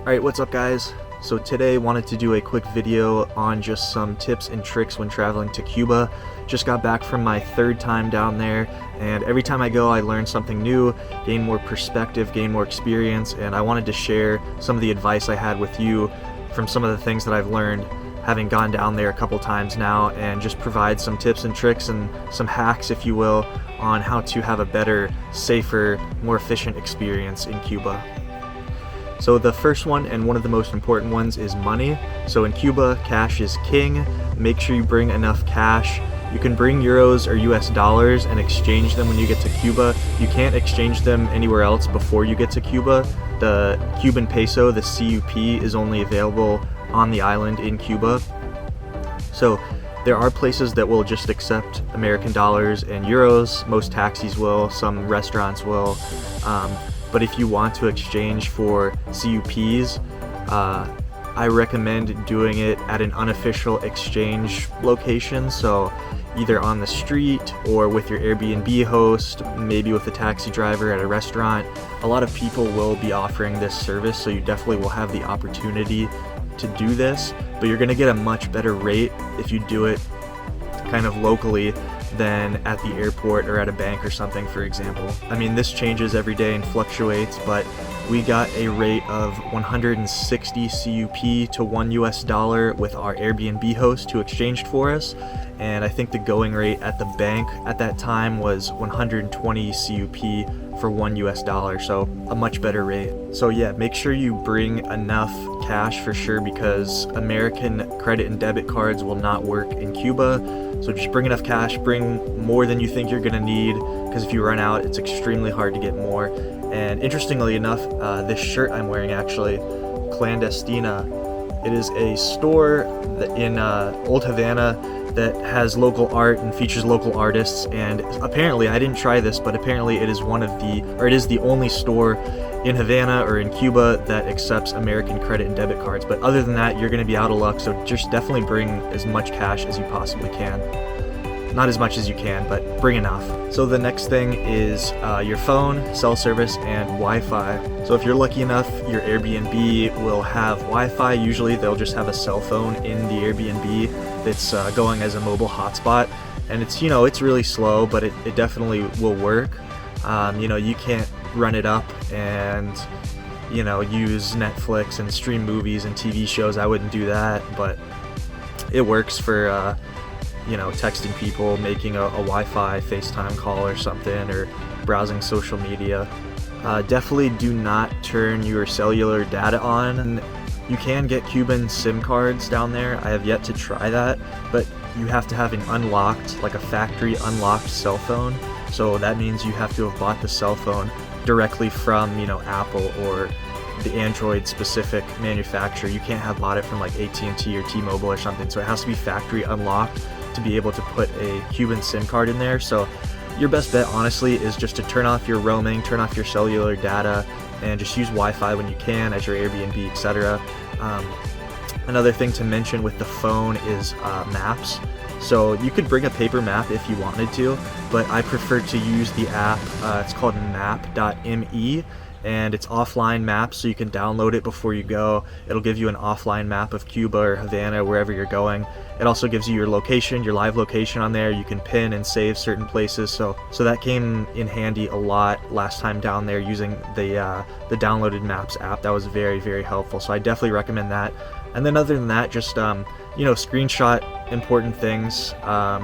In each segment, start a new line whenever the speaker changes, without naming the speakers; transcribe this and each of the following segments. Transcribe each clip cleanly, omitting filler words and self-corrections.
Alright, what's up guys? So today wanted to do a quick video on just some tips and tricks when traveling to Cuba. Just got back from my third time down there, and every time I go I learn something new, gain more perspective, gain more experience, and I wanted to share some of the advice I had with you from some of the things that I've learned having gone down there a couple times now, and just provide some tips and tricks and some hacks, if you will, on how to have a better, safer, more efficient experience in Cuba. So the first one, and one of the most important ones, is money. So in Cuba, cash is king. Make sure you bring enough cash. You can bring euros or US dollars and exchange them when you get to Cuba. You can't exchange them anywhere else before you get to Cuba. The Cuban peso, the CUP, is only available on the island in Cuba. So there are places that will just accept American dollars and euros. Most taxis will, some restaurants will. But if you want to exchange for CUPs, I recommend doing it at an unofficial exchange location. So either on the street or with your Airbnb host, maybe with a taxi driver at a restaurant. A lot of people will be offering this service, so you definitely will have the opportunity to do this, but you're gonna get a much better rate if you do it kind of locally than at the airport or at a bank or something, for example. I mean, this changes every day and fluctuates, but we got a rate of 160 CUP to $1 US with our Airbnb host who exchanged for us, and I think the going rate at the bank at that time was 120 CUP for $1 US, so a much better rate. So yeah, make sure you bring enough cash for sure, because American credit and debit cards will not work in Cuba. So just bring enough cash, bring more than you think you're gonna need, because if you run out, it's extremely hard to get more. And interestingly enough, this shirt I'm wearing, actually, Clandestina, it is a store in Old Havana that has local art and features local artists, and apparently, I didn't try this, but apparently it is it is the only store in Havana or in Cuba that accepts American credit and debit cards. But other than that, you're going to be out of luck, so just definitely bring as much cash as you possibly can. Not as much as you can, but bring enough. So the next thing is your phone, cell service, and Wi-Fi. So if you're lucky enough, your Airbnb will have Wi-Fi. Usually they'll just have a cell phone in the Airbnb that's going as a mobile hotspot. And it's, it's really slow, but it definitely will work. You can't run it up and, use Netflix and stream movies and TV shows. I wouldn't do that, but it works for, texting people, making a Wi-Fi FaceTime call or something, or browsing social media. Definitely do not turn your cellular data on. You can get Cuban SIM cards down there. I have yet to try that, but you have to have an unlocked, like a factory unlocked cell phone. So that means you have to have bought the cell phone directly from, Apple or the Android specific manufacturer. You can't have bought it from like AT&T or T-Mobile or something. So it has to be factory unlocked to be able to put a Cuban SIM card in there. So your best bet, honestly, is just to turn off your roaming, turn off your cellular data, and just use Wi-Fi when you can at your Airbnb, etc. Another thing to mention with the phone is maps. So you could bring a paper map if you wanted to, but I prefer to use the app. It's called map.me, and it's offline maps, so you can download it before you go. It'll give you an offline map of Cuba or Havana, wherever you're going. It also gives you your location, your live location on there. You can pin and save certain places, so that came in handy a lot last time down there using the downloaded Maps app. That was very, very helpful, so I definitely recommend that. And then other than that, just screenshot important things. I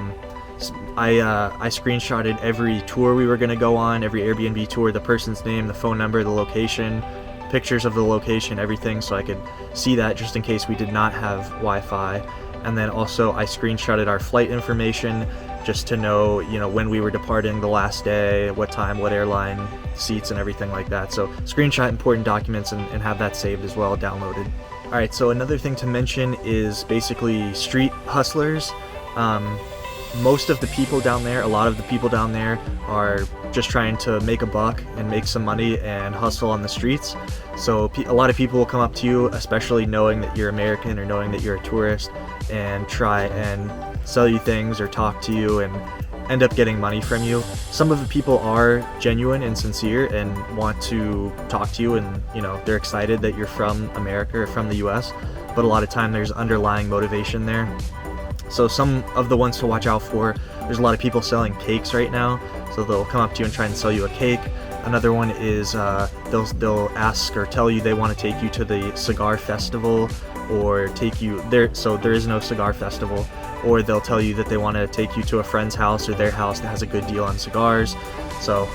screenshotted every tour we were going to go on, every Airbnb tour, the person's name, the phone number, the location, pictures of the location, everything, so I could see that just in case we did not have Wi-Fi. And then also I screenshotted our flight information just to know, when we were departing the last day, what time, what airline, seats, and everything like that. So screenshot important documents and have that saved as well, downloaded. Alright, so another thing to mention is basically street hustlers. Most of the people down there, a lot of the people down there are just trying to make a buck and make some money and hustle on the streets. So a lot of people will come up to you, especially knowing that you're American or knowing that you're a tourist, and try and sell you things or talk to you and end up getting money from you. Some of the people are genuine and sincere and want to talk to you, and they're excited that you're from America or from the US, but a lot of time there's underlying motivation there. So some of the ones to watch out for, there's a lot of people selling cakes right now, so they'll come up to you and try and sell you a cake. Another one is they'll ask or tell you they want to take you to the cigar festival, or take you there, so there is no cigar festival, or they'll tell you that they want to take you to a friend's house or their house that has a good deal on cigars. So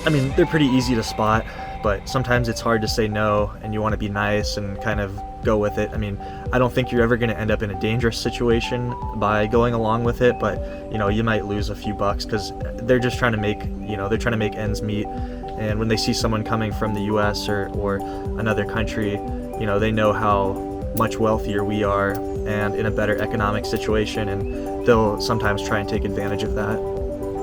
I mean, they're pretty easy to spot, but sometimes it's hard to say no, and you want to be nice and kind of go with it. I mean, I don't think you're ever going to end up in a dangerous situation by going along with it, but you might lose a few bucks because they're just trying to make they're trying to make ends meet. And when they see someone coming from the US or another country, they know how much wealthier we are and in a better economic situation, and they'll sometimes try and take advantage of that.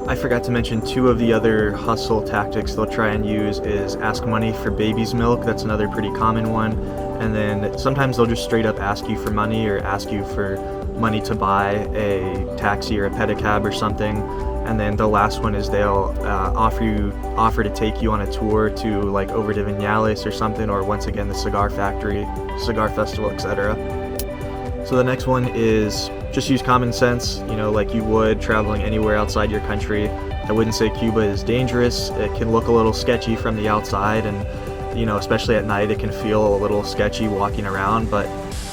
I forgot to mention two of the other hustle tactics they'll try and use is ask money for baby's milk. That's another pretty common one. And then sometimes they'll just straight up ask you for money, or ask you for money to buy a taxi or a pedicab or something. And then the last one is they'll offer to take you on a tour to like over to Vinales or something, or once again the cigar factory, cigar festival, etc. So the next one is just use common sense, like you would traveling anywhere outside your country. I wouldn't say Cuba is dangerous. It can look a little sketchy from the outside, and especially at night, it can feel a little sketchy walking around, but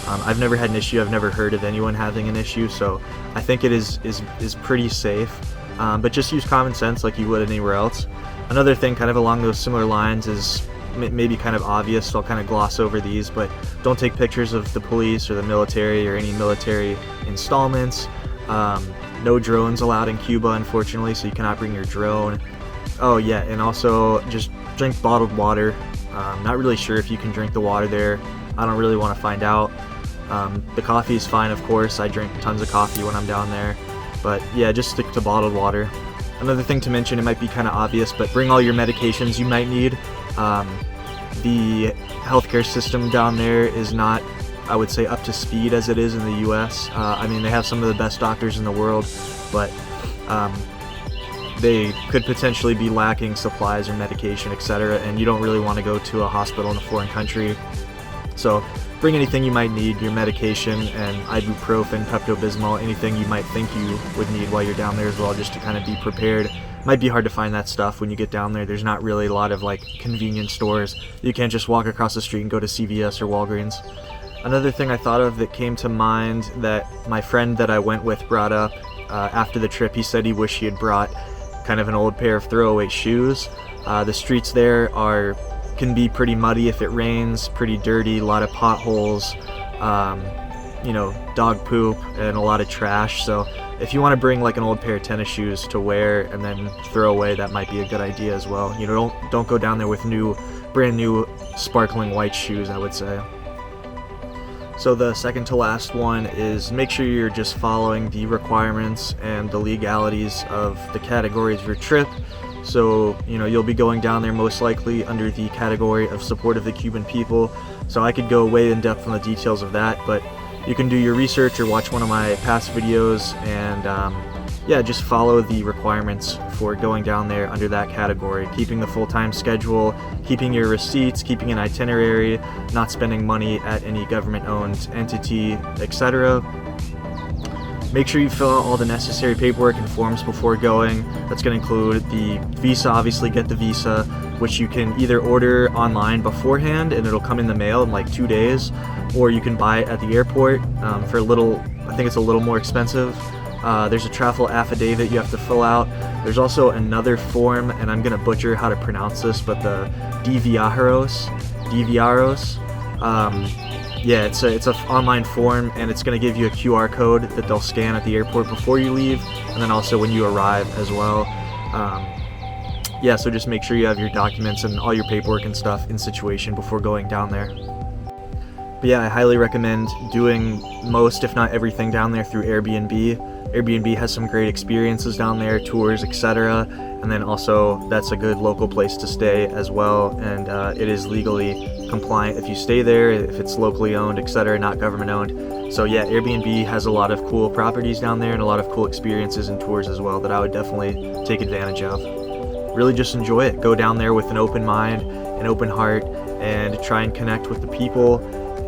I've never had an issue. I've never heard of anyone having an issue, so I think it is pretty safe. But just use common sense like you would anywhere else. Another thing kind of along those similar lines is maybe kind of obvious, so I'll kind of gloss over these, but don't take pictures of the police or the military or any military installments. No drones allowed in Cuba, unfortunately, so you cannot bring your drone. Oh yeah, and also just drink bottled water. Not really sure if you can drink the water there. I don't really want to find out. The coffee is fine, of course. I drink tons of coffee when I'm down there. But yeah, just stick to bottled water. Another thing to mention, it might be kind of obvious, but bring all your medications you might need. The healthcare system down there is not, I would say, up to speed as it is in the US. I mean, they have some of the best doctors in the world, but they could potentially be lacking supplies or medication, etc., and you don't really want to go to a hospital in a foreign country. So bring anything you might need, your medication and ibuprofen, Pepto-Bismol, anything you might think you would need while you're down there as well, just to kind of be prepared. Might be hard to find that stuff when you get down there. There's not really a lot of like convenience stores. You can't just walk across the street and go to CVS or Walgreens. Another thing I thought of that came to mind that my friend that I went with brought up after the trip, he said he wished he had brought kind of an old pair of throwaway shoes. The streets there can be pretty muddy if it rains, pretty dirty, a lot of potholes, dog poop and a lot of trash. So if you want to bring like an old pair of tennis shoes to wear and then throw away, that might be a good idea as well. Don't go down there with brand new sparkling white shoes, I would say. So the second to last one is make sure you're just following the requirements and the legalities of the categories of your trip. So, you'll be going down there most likely under the category of support of the Cuban people. So I could go way in depth on the details of that, but you can do your research or watch one of my past videos and just follow the requirements for going down there under that category. Keeping the full-time schedule, keeping your receipts, keeping an itinerary, not spending money at any government-owned entity, etc. Make sure you fill out all the necessary paperwork and forms before going. That's going to include the visa, obviously get the visa, which you can either order online beforehand and it'll come in the mail in like 2 days, or you can buy it at the airport for I think it's a little more expensive. There's a travel affidavit you have to fill out. There's also another form, and I'm going to butcher how to pronounce this, but the DVROs. It's an online form, and it's going to give you a QR code that they'll scan at the airport before you leave, and then also when you arrive as well. So just make sure you have your documents and all your paperwork and stuff in situation before going down there. But yeah, I highly recommend doing most, if not everything, down there through Airbnb. Airbnb has some great experiences down there, tours, etc. And then also that's a good local place to stay as well, and it is legally compliant if you stay there, if it's locally owned, etc., not government owned. So yeah, Airbnb has a lot of cool properties down there and a lot of cool experiences and tours as well that I would definitely take advantage of. Really just enjoy it. Go down there with an open mind, an open heart, and try and connect with the people,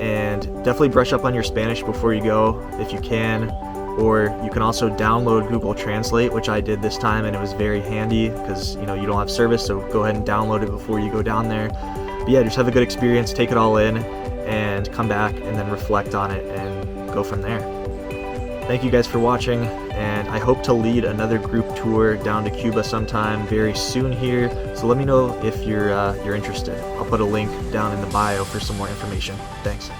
and definitely brush up on your Spanish before you go if you can. Or you can also download Google Translate, which I did this time, and it was very handy because you don't have service, so go ahead and download it before you go down there. But yeah, just have a good experience, take it all in, and come back and then reflect on it and go from there. Thank you guys for watching, and I hope to lead another group tour down to Cuba sometime very soon here, so let me know if you're interested. I'll put a link down in the bio for some more information. Thanks.